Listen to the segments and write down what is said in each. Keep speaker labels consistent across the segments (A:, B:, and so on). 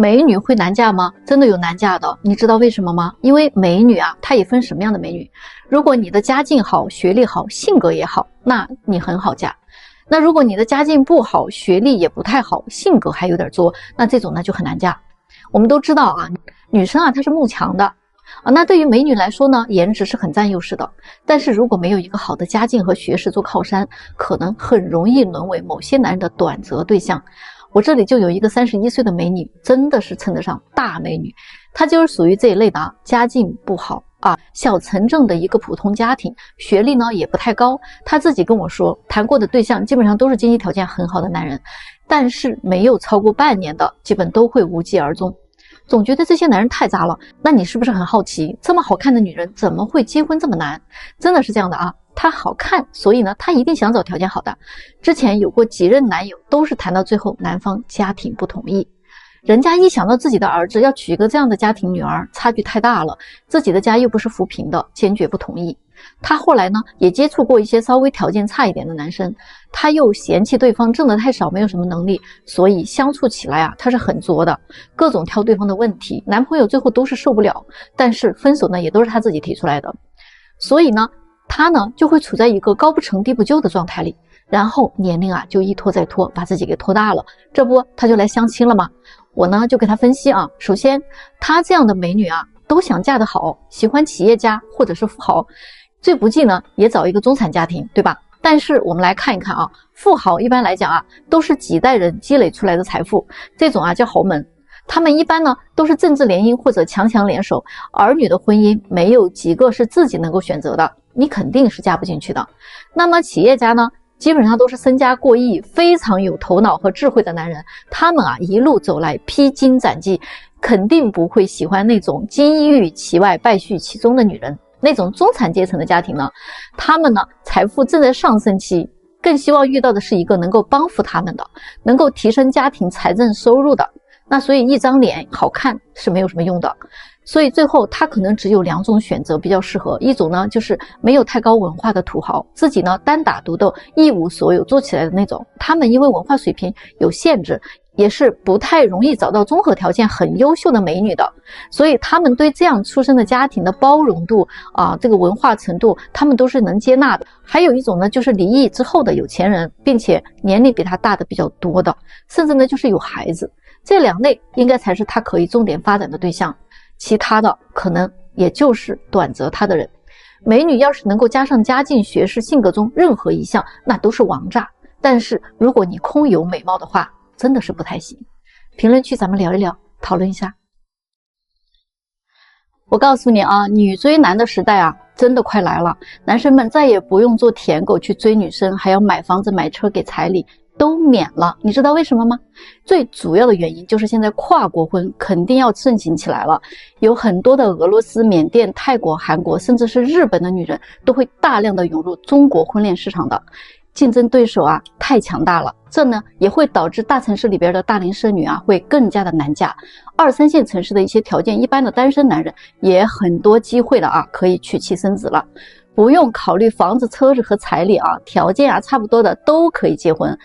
A: 美女会难嫁吗？真的有难嫁的，你知道为什么吗？因为美女啊，她也分什么样的美女。如果你的家境好，学历好，性格也好，那你很好嫁。那如果你的家境不好，学历也不太好，性格还有点作，那这种呢就很难嫁。我们都知道啊，女生啊她是慕强的啊，那对于美女来说呢，颜值是很占优势的。但是如果没有一个好的家境和学识做靠山，可能很容易沦为某些男人的短择对象。我这里就有一个31岁的美女，真的是称得上大美女。她就是属于这一类的啊，家境不好啊，小城镇的一个普通家庭，学历呢也不太高。她自己跟我说，谈过的对象基本上都是经济条件很好的男人，但是没有超过半年的，基本都会无疾而终。总觉得这些男人太渣了，那你是不是很好奇，这么好看的女人怎么会结婚这么难？真的是这样的啊，她好看，所以呢，她一定想找条件好的。之前有过几任男友，都是谈到最后男方家庭不同意。人家一想到自己的儿子要娶一个这样的家庭女儿，差距太大了，自己的家又不是扶贫的，坚决不同意。他后来呢，也接触过一些稍微条件差一点的男生，他又嫌弃对方挣得太少，没有什么能力，所以相处起来啊，他是很作的，各种挑对方的问题，男朋友最后都是受不了，但是分手呢，也都是他自己提出来的。所以呢，他呢就会处在一个高不成低不就的状态里，然后年龄啊就一拖再拖，把自己给拖大了，这不他就来相亲了吗？我呢就给他分析啊，首先他这样的美女啊，都想嫁得好，喜欢企业家或者是富豪，最不济呢也找一个中产家庭，对吧？但是我们来看一看啊，富豪一般来讲啊，都是几代人积累出来的财富，这种啊叫豪门。他们一般呢都是政治联姻或者强强联手，儿女的婚姻没有几个是自己能够选择的，你肯定是嫁不进去的。那么企业家呢，基本上都是身家过亿，非常有头脑和智慧的男人，他们啊一路走来披荆斩棘，肯定不会喜欢那种金玉其外败絮其中的女人。那种中产阶层的家庭呢，他们呢财富正在上升期，更希望遇到的是一个能够帮扶他们的，能够提升家庭财政收入的。那所以一张脸好看是没有什么用的，所以最后他可能只有2种选择比较适合，一种呢就是没有太高文化的土豪，自己呢单打独斗一无所有做起来的那种，他们因为文化水平有限制，也是不太容易找到综合条件很优秀的美女的，所以他们对这样出身的家庭的包容度啊，这个文化程度他们都是能接纳的。还有一种呢就是离异之后的有钱人，并且年龄比他大的比较多的，甚至呢就是有孩子，这2类应该才是他可以重点发展的对象，其他的可能也就是短择他的人。美女要是能够加上家境、学识、性格中任何一项，那都是王炸。但是如果你空有美貌的话，真的是不太行。评论区咱们聊一聊，讨论一下。我告诉你啊，女追男的时代啊，真的快来了。男生们再也不用做舔狗去追女生，还要买房子买车给彩礼，都免了。你知道为什么吗？最主要的原因就是现在跨国婚肯定要盛行起来了，有很多的俄罗斯、缅甸、泰国、韩国甚至是日本的女人都会大量的涌入中国婚恋市场的，竞争对手啊太强大了，这呢也会导致大城市里边的大龄剩女啊会更加的难嫁，2、3线城市的一些条件一般的单身男人也很多机会了啊，可以娶妻生子了，不用考虑房子、车子和彩礼啊，条件啊差不多的都可以结婚。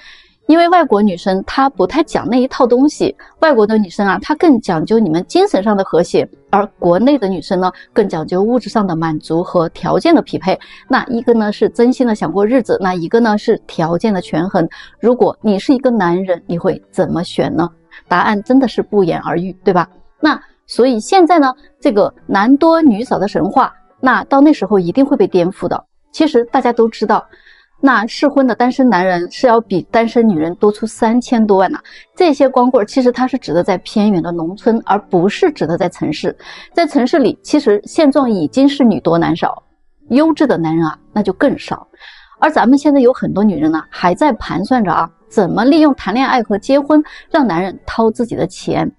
A: 因为外国女生她不太讲那一套东西，外国的女生啊她更讲究你们精神上的和谐，而国内的女生呢更讲究物质上的满足和条件的匹配。那一个呢是真心的想过日子，那一个呢是条件的权衡。如果你是一个男人，你会怎么选呢？答案真的是不言而喻，对吧？那所以现在呢，这个男多女少的神话，那到那时候一定会被颠覆的。其实大家都知道，那适婚的单身男人是要比单身女人多出3000多万呢。这些光棍其实它是指的在偏远的农村，而不是指的在城市。在城市里，其实现状已经是女多男少，优质的男人啊那就更少。而咱们现在有很多女人呢，还在盘算着啊，怎么利用谈恋爱和结婚让男人掏自己的钱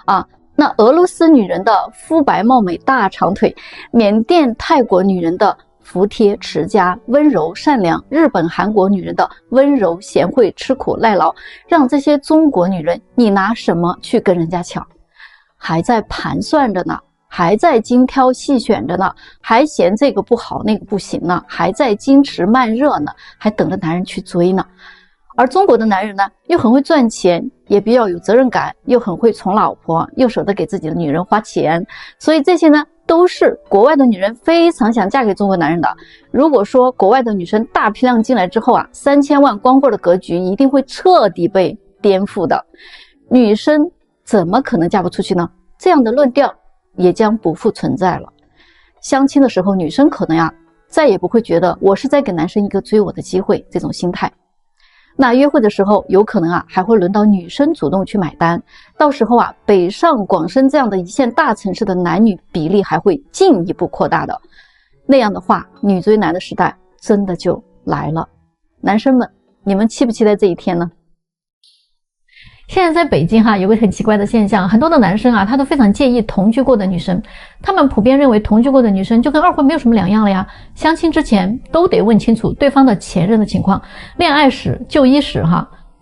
A: 啊。那俄罗斯女人的肤白貌美大长腿，缅甸泰国女人的服帖持家温柔善良，日本韩国女人的温柔贤惠吃苦耐劳，让这些中国女人你拿什么去跟人家抢？还在盘算着呢，还在精挑细选着呢，还嫌这个不好那个不行呢，还在矜持慢热呢，还等着男人去追呢。而中国的男人呢，又很会赚钱，也比较有责任感，又很会宠老婆，又舍得给自己的女人花钱，所以这些呢，都是国外的女人非常想嫁给中国男人的。如果说国外的女生大批量进来之后啊，3000万光棍的格局一定会彻底被颠覆的。女生怎么可能嫁不出去呢？这样的论调也将不复存在了。相亲的时候，女生可能再也不会觉得我是在给男生一个追我的机会这种心态。那约会的时候，有可能还会轮到女生主动去买单，到时候北上广深这样的一线大城市的男女比例还会进一步扩大的。那样的话，女追男的时代真的就来了。男生们，你们期不期待这一天呢？
B: 现在在北京有个很奇怪的现象，很多的男生他都非常介意同居过的女生，他们普遍认为同居过的女生就跟二婚没有什么两样了呀。相亲之前都得问清楚对方的前任的情况，恋爱史、就医史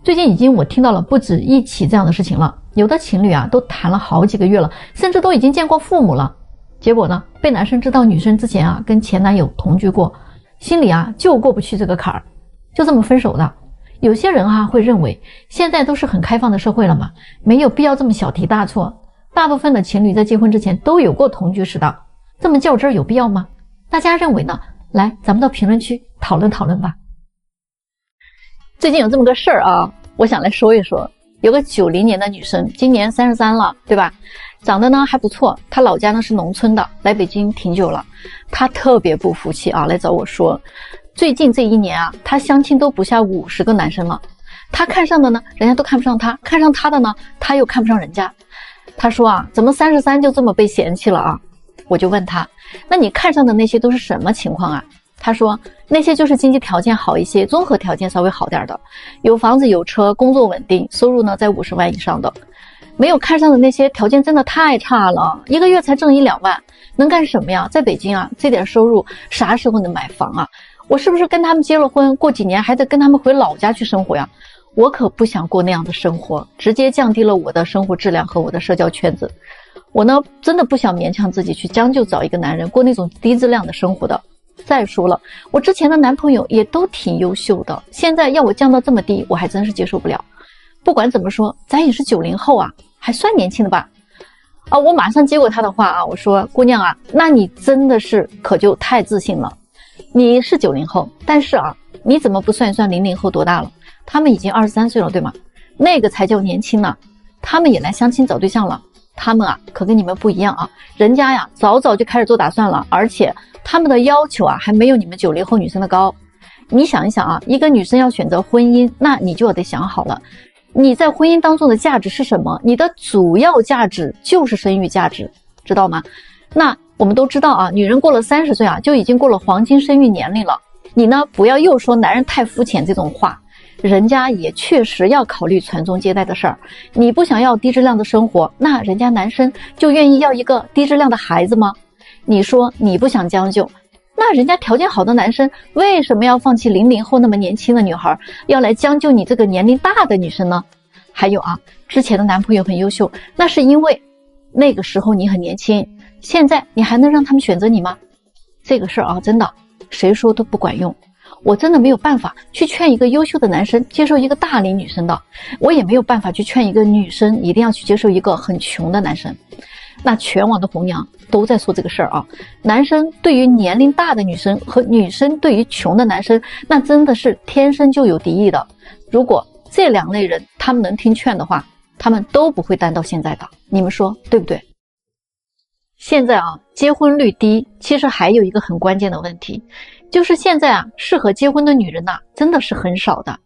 B: 最近已经我听到了不止一起这样的事情了。有的情侣都谈了好几个月了，甚至都已经见过父母了，结果呢，被男生知道女生之前跟前男友同居过，心里就过不去这个坎儿，就这么分手的。有些人会认为现在都是很开放的社会了嘛，没有必要这么小题大做。大部分的情侣在结婚之前都有过同居史的，这么较真有必要吗？大家认为呢？来，咱们到评论区讨论讨论吧。
A: 最近有这么个事儿我想来说一说。有个90年的女生，今年33了，对吧？长得呢还不错，她老家呢是农村的，来北京挺久了。她特别不服气来找我说，最近这1年她相亲都不下50个男生了，她看上的呢，人家都看不上她，看上她的呢，她又看不上人家。她说怎么33就这么被嫌弃了我就问她，那你看上的那些都是什么情况她说那些就是经济条件好一些，综合条件稍微好点的，有房子有车，工作稳定，收入呢在50万以上的。没有看上的那些条件真的太差了，一个月才挣1-2万，能干什么呀？在北京这点收入啥时候能买房我是不是跟他们结了婚，过几年还得跟他们回老家去生活呀？我可不想过那样的生活，直接降低了我的生活质量和我的社交圈子。我呢，真的不想勉强自己去将就找一个男人过那种低质量的生活的。再说了，我之前的男朋友也都挺优秀的，现在要我降到这么低，我还真是接受不了。不管怎么说，咱也是90后还算年轻的吧。我马上接过他的话我说，姑娘那你真的是可就太自信了。你是90后，但是你怎么不算一算00后多大了？他们已经23岁了，对吗？那个才叫年轻呢。他们也来相亲找对象了，他们可跟你们不一样人家早早就开始做打算了，而且他们的要求还没有你们90后女生的高。你想一想一个女生要选择婚姻，那你就得想好了，你在婚姻当中的价值是什么？你的主要价值就是生育价值，知道吗？那我们都知道女人过了30岁就已经过了黄金生育年龄了。你呢，不要又说男人太肤浅这种话，人家也确实要考虑传宗接代的事儿。你不想要低质量的生活，那人家男生就愿意要一个低质量的孩子吗？你说你不想将就，那人家条件好的男生为什么要放弃00后那么年轻的女孩，要来将就你这个年龄大的女生呢？还有之前的男朋友很优秀，那是因为那个时候你很年轻，现在你还能让他们选择你吗？这个事儿真的谁说都不管用。我真的没有办法去劝一个优秀的男生接受一个大龄女生的，我也没有办法去劝一个女生一定要去接受一个很穷的男生。那全网的红娘都在说这个事儿男生对于年龄大的女生和女生对于穷的男生，那真的是天生就有敌意的。如果这2类人他们能听劝的话，他们都不会单到现在的，你们说对不对？现在结婚率低，其实还有一个很关键的问题，就是现在适合结婚的女人真的是很少的。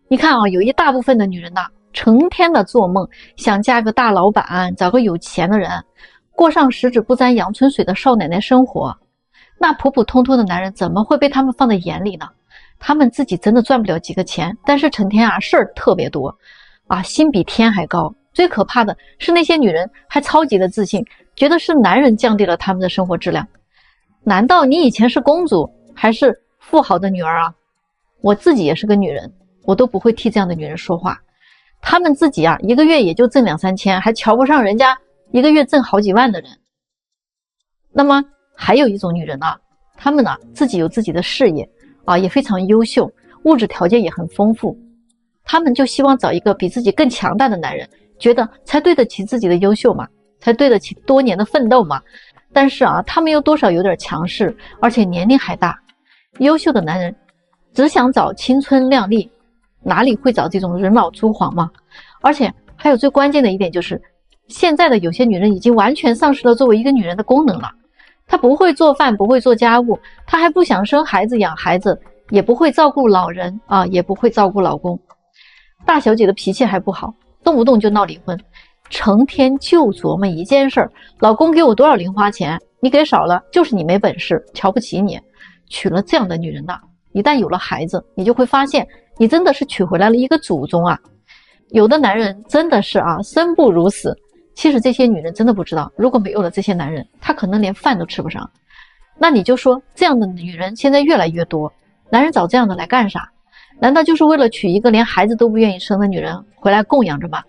A: 你看有一大部分的女人成天的做梦，想嫁个大老板，找个有钱的人，过上十指不沾阳春水的少奶奶生活。那普普通通的男人怎么会被他们放在眼里呢？他们自己真的赚不了几个钱，但是成天事儿特别多心比天还高。最可怕的是那些女人还超级的自信，觉得是男人降低了他们的生活质量。难道你以前是公主还是富豪的女儿我自己也是个女人，我都不会替这样的女人说话。他们自己一个月也就挣2-3千，还瞧不上人家一个月挣好几万的人。那么还有一种女人她们自己有自己的事业也非常优秀，物质条件也很丰富，他们就希望找一个比自己更强大的男人，觉得才对得起自己的优秀嘛，才对得起多年的奋斗嘛。但是啊，他们又多少有点强势，而且年龄还大。优秀的男人只想找青春靓丽，哪里会找这种人老珠黄嘛？而且还有最关键的一点就是，现在的有些女人已经完全丧失了作为一个女人的功能了。她不会做饭，不会做家务，她还不想生孩子养孩子，也不会照顾老人啊，也不会照顾老公。大小姐的脾气还不好，动不动就闹离婚，成天就琢磨一件事，老公给我多少零花钱，你给少了就是你没本事，瞧不起你。娶了这样的女人呐，一旦有了孩子，你就会发现你真的是娶回来了一个祖宗啊。有的男人真的是啊，生不如死。其实这些女人真的不知道，如果没有了这些男人，她可能连饭都吃不上。那你就说这样的女人现在越来越多，男人找这样的来干啥？难道就是为了娶一个连孩子都不愿意生的女人回来供养着吗？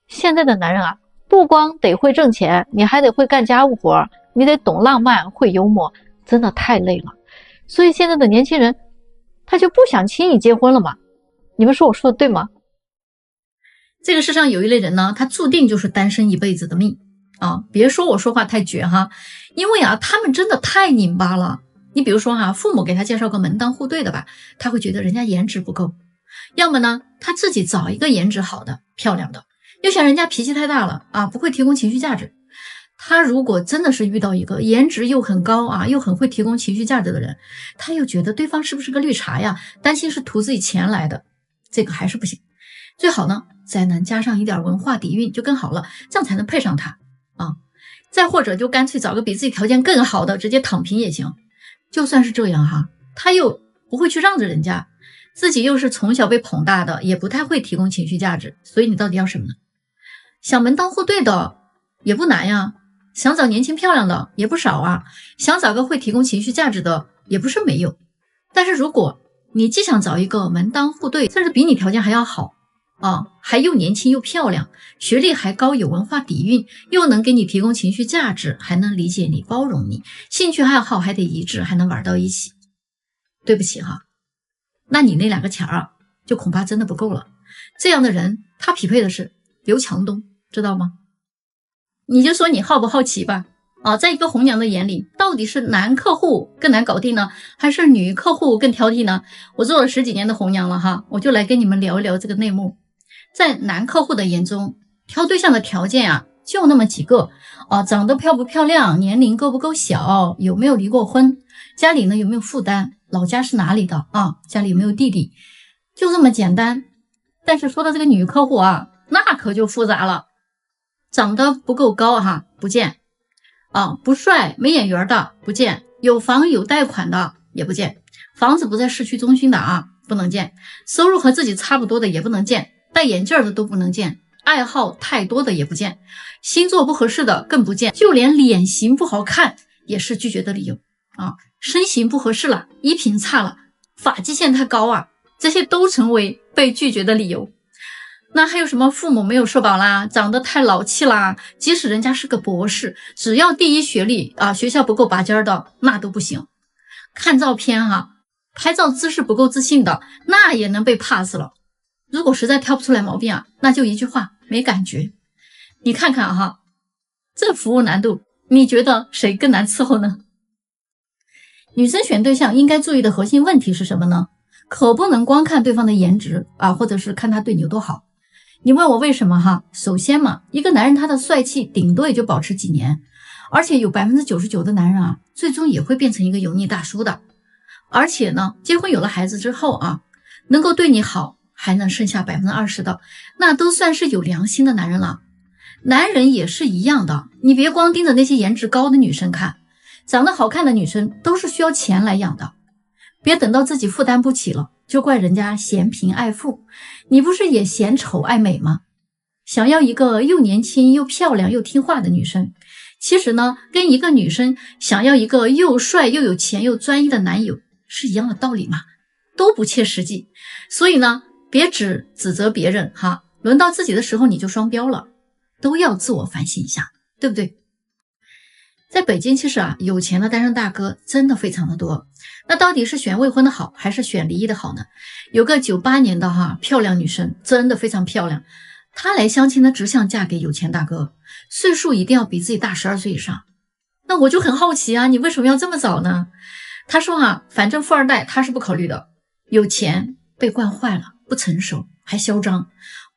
A: 现在的男人啊，不光得会挣钱，你还得会干家务活，你得懂浪漫，会幽默，真的太累了。所以现在的年轻人他就不想轻易结婚了嘛。你们说我说的对吗？
B: 这个世上有一类人呢，他注定就是单身一辈子的命啊！别说我说话太绝哈，因为啊，他们真的太拧巴了。你比如说哈，父母给他介绍个门当户对的吧，他会觉得人家颜值不够；要么呢，他自己找一个颜值好的、漂亮的，又嫌人家脾气太大了啊，不会提供情绪价值。他如果真的是遇到一个颜值又很高啊，又很会提供情绪价值的人，他又觉得对方是不是个绿茶呀，担心是图自己钱来的，这个还是不行。最好呢，再能加上一点文化底蕴就更好了，这样才能配上他啊。再或者就干脆找个比自己条件更好的，直接躺平也行。就算是这样哈，他又不会去让着人家，自己又是从小被捧大的，也不太会提供情绪价值，所以你到底要什么呢？想门当户对的也不难呀，想找年轻漂亮的也不少啊，想找个会提供情绪价值的也不是没有。但是如果你既想找一个门当户对，甚至比你条件还要好啊，还又年轻又漂亮，学历还高，有文化底蕴，又能给你提供情绪价值，还能理解你、包容你，兴趣爱好还得一致，还能玩到一起。对不起哈，那你那两个钱啊，就恐怕真的不够了。这样的人，他匹配的是刘强东，知道吗？你就说你好不好奇吧。啊，在一个红娘的眼里，到底是男客户更难搞定呢，还是女客户更挑剔呢？我做了10几年的红娘了哈，我就来跟你们聊一聊这个内幕。在男客户的眼中，挑对象的条件啊，就那么几个啊，长得漂不漂亮，年龄够不够小，有没有离过婚，家里呢有没有负担，老家是哪里的啊，家里有没有弟弟，就这么简单。但是说到这个女客户啊，那可就复杂了。长得不够高哈，不见啊，不帅没眼缘的不见，有房有贷款的也不见，房子不在市区中心的啊不能见，收入和自己差不多的也不能见，戴眼镜的都不能见，爱好太多的也不见，星座不合适的更不见，就连脸型不好看也是拒绝的理由啊，身形不合适了，衣品差了，发际线太高啊，这些都成为被拒绝的理由。那还有什么父母没有社保啦，长得太老气啦，即使人家是个博士，只要第一学历啊，学校不够拔尖的那都不行。看照片哈，拍照姿势不够自信的那也能被 pass 了。如果实在挑不出来毛病啊，那就一句话，没感觉。你看看哈，这服务难度，你觉得谁更难伺候呢？女生选对象应该注意的核心问题是什么呢？可不能光看对方的颜值啊，或者是看他对你有多好。你问我为什么哈？首先嘛，一个男人他的帅气顶多也就保持几年，而且有 99% 的男人啊，最终也会变成一个油腻大叔的。而且呢，结婚有了孩子之后啊，能够对你好，还能剩下 20% 的，那都算是有良心的男人了。男人也是一样的，你别光盯着那些颜值高的女生看，长得好看的女生都是需要钱来养的。别等到自己负担不起了，就怪人家嫌贫爱富，你不是也嫌丑爱美吗？想要一个又年轻又漂亮又听话的女生，其实呢，跟一个女生想要一个又帅又有钱又专一的男友是一样的道理嘛，都不切实际。所以呢，别只指责别人哈，轮到自己的时候你就双标了，都要自我反省一下，对不对？
A: 在北京其实啊，有钱的单身大哥真的非常的多。那到底是选未婚的好，还是选离异的好呢？有个98年的漂亮女生，真的非常漂亮。她来相亲呢，只想嫁给有钱大哥，岁数一定要比自己大12岁以上。那我就很好奇啊，你为什么要这么早呢？她说反正富二代她是不考虑的，有钱被惯坏了，不成熟，还嚣张，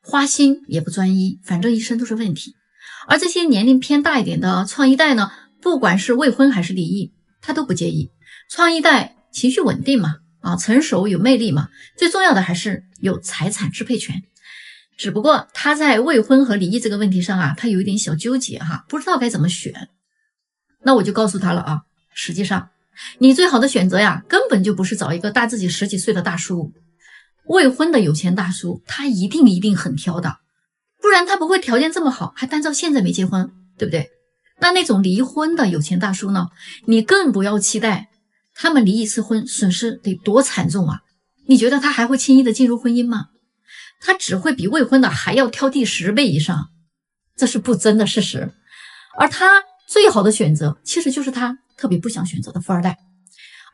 A: 花心也不专一，反正一身都是问题。而这些年龄偏大一点的创一代呢，不管是未婚还是离异，他都不介意。创一代情绪稳定嘛，成熟有魅力嘛，最重要的还是有财产支配权。只不过他在未婚和离异这个问题上他有一点小纠结不知道该怎么选。那我就告诉他了实际上你最好的选择根本就不是找一个大自己10几岁的大叔。未婚的有钱大叔他一定很挑的，不然他不会条件这么好，还单照现在没结婚，对不对？那种离婚的有钱大叔呢，你更不要期待他们离一次婚损失得多惨重啊！你觉得他还会轻易的进入婚姻吗？他只会比未婚的还要挑剔10倍以上，这是不争的事实。而他最好的选择其实就是他特别不想选择的富二代。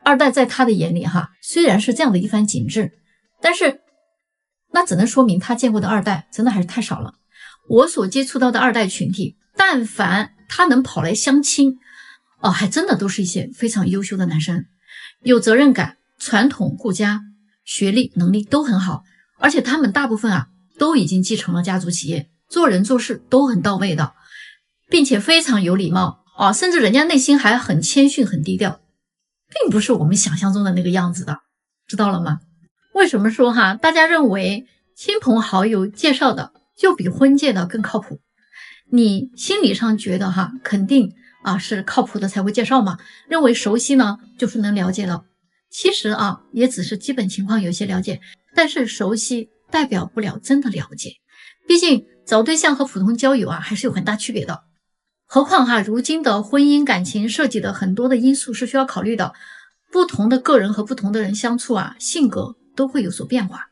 A: 二代在他的眼里虽然是这样的一番景致，但是那只能说明他见过的二代真的还是太少了。我所接触到的二代群体，但凡他能跑来相亲还真的都是一些非常优秀的男生，有责任感，传统顾家，学历能力都很好，而且他们大部分都已经继承了家族企业，做人做事都很到位的，并且非常有礼貌甚至人家内心还很谦逊很低调，并不是我们想象中的那个样子的，知道了吗？为什么说大家认为亲朋好友介绍的就比婚介的更靠谱？你心理上觉得肯定是靠谱的才会介绍嘛，认为熟悉呢就是能了解了。其实也只是基本情况有些了解，但是熟悉代表不了真的了解，毕竟找对象和普通交友还是有很大区别的。何况如今的婚姻感情涉及的很多的因素是需要考虑的，不同的个人和不同的人相处性格都会有所变化。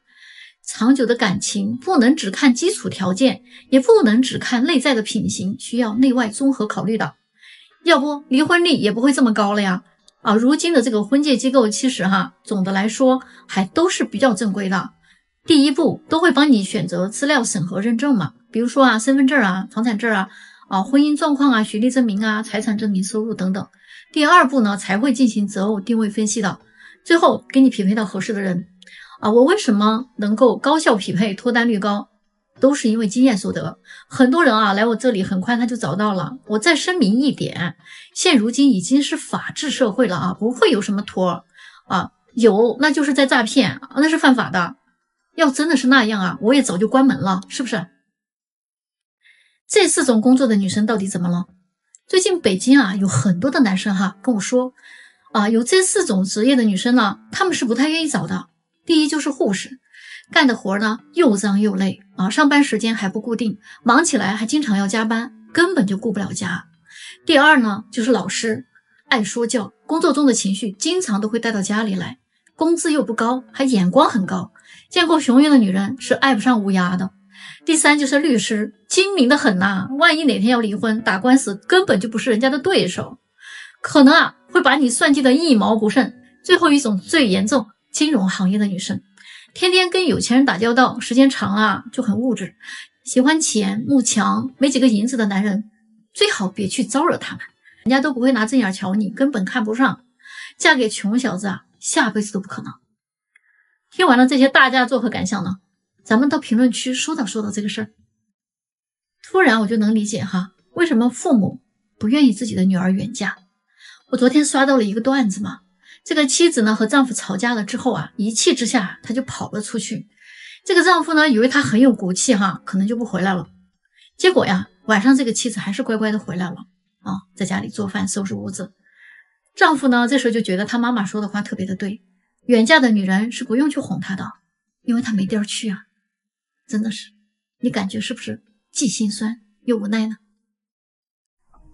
A: 长久的感情不能只看基础条件，也不能只看内在的品行，需要内外综合考虑的，要不离婚率也不会这么高了呀。如今的这个婚介机构其实总的来说还都是比较正规的。第一步都会帮你选择资料审核认证嘛，比如说身份证房产证婚姻状况学历证明财产证明收入等等。第二步呢才会进行择偶定位分析的，最后给你匹配到合适的人。我为什么能够高效匹配脱单率高，都是因为经验所得。很多人来我这里很快他就找到了。我再声明一点，现如今已经是法治社会了不会有什么托有那就是在诈骗那是犯法的。要真的是那样我也早就关门了，是不是？这4种工作的女生到底怎么了？最近北京有很多的男生跟我说有这4种职业的女生呢，他们是不太愿意找的。第一就是护士，干的活呢又脏又累上班时间还不固定，忙起来还经常要加班，根本就顾不了家。第二呢就是老师，爱说教，工作中的情绪经常都会带到家里来，工资又不高，还眼光很高，见过熊样的女人是爱不上乌鸦的。第三就是律师，精明的很万一哪天要离婚打官司，根本就不是人家的对手，可能会把你算计得一毛不剩。最后一种最严重，金融行业的女生，天天跟有钱人打交道，时间长了就很物质，喜欢钱，慕强，没几个银子的男人最好别去招惹他们，人家都不会拿正眼瞧你，根本看不上。嫁给穷小子下辈子都不可能。听完了这些大家作何感想呢？咱们到评论区说道这个事儿。突然我就能理解为什么父母不愿意自己的女儿远嫁。我昨天刷到了一个段子嘛，这个妻子呢和丈夫吵架了之后一气之下她就跑了出去。这个丈夫呢以为她很有骨气可能就不回来了，结果晚上这个妻子还是乖乖的回来了在家里做饭收拾屋子。丈夫呢这时候就觉得他妈妈说的话特别的对，远嫁的女人是不用去哄她的，因为她没地儿去真的是，你感觉是不是既心酸又无奈呢？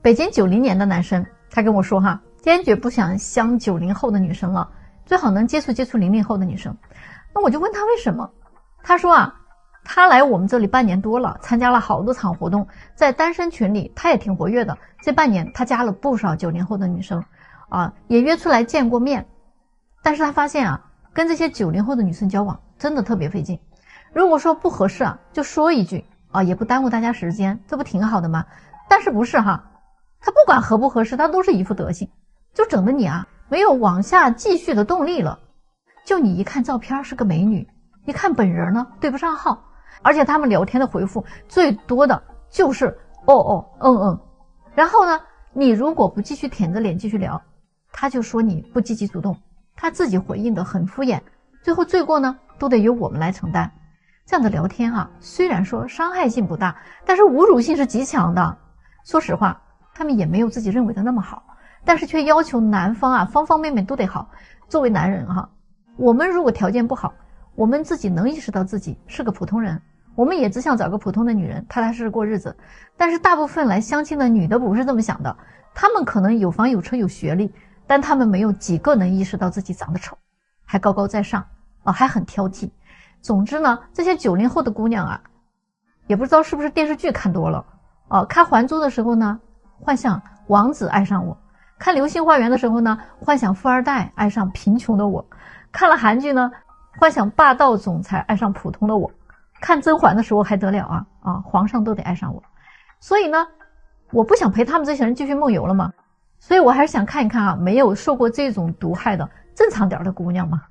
B: 北京90年的男生他跟我说坚决不想相90后的女生了，最好能接触00后的女生。那我就问他为什么，他说他来我们这里半年多了，参加了好多场活动，在单身群里他也挺活跃的。这半年他加了不少90后的女生啊，也约出来见过面。但是他发现啊，跟这些90后的女生交往真的特别费劲。如果说不合适啊，就说一句啊，也不耽误大家时间，这不挺好的吗？但是不是哈，他不管合不合适，他都是一副德行，就整得你啊没有往下继续的动力了。就你一看照片是个美女，一看本人呢对不上号。而且他们聊天的回复最多的就是哦哦嗯嗯，然后呢，你如果不继续舔着脸继续聊，他就说你不积极主动，他自己回应的很敷衍，最后罪过呢都得由我们来承担。这样的聊天啊，虽然说伤害性不大，但是侮辱性是极强的。说实话，他们也没有自己认为的那么好，但是却要求男方啊方方面面都得好。作为男人哈，我们如果条件不好，我们自己能意识到自己是个普通人，我们也只想找个普通的女人踏踏实实过日子。但是大部分来相亲的女的不是这么想的，她们可能有房有车有学历，但她们没有几个能意识到自己长得丑，还高高在上啊，还很挑剔。总之呢，这些90后的姑娘啊，也不知道是不是电视剧看多了啊，看《还珠》的时候呢，幻想王子爱上我；看《流星花园》的时候呢，幻想富二代爱上贫穷的我；看了韩剧呢，幻想霸道总裁爱上普通的我。看甄嬛的时候还得了啊，皇上都得爱上我。所以呢，我不想陪他们这些人继续梦游了嘛，所以我还是想看一看啊，没有受过这种毒害的正常点的姑娘嘛。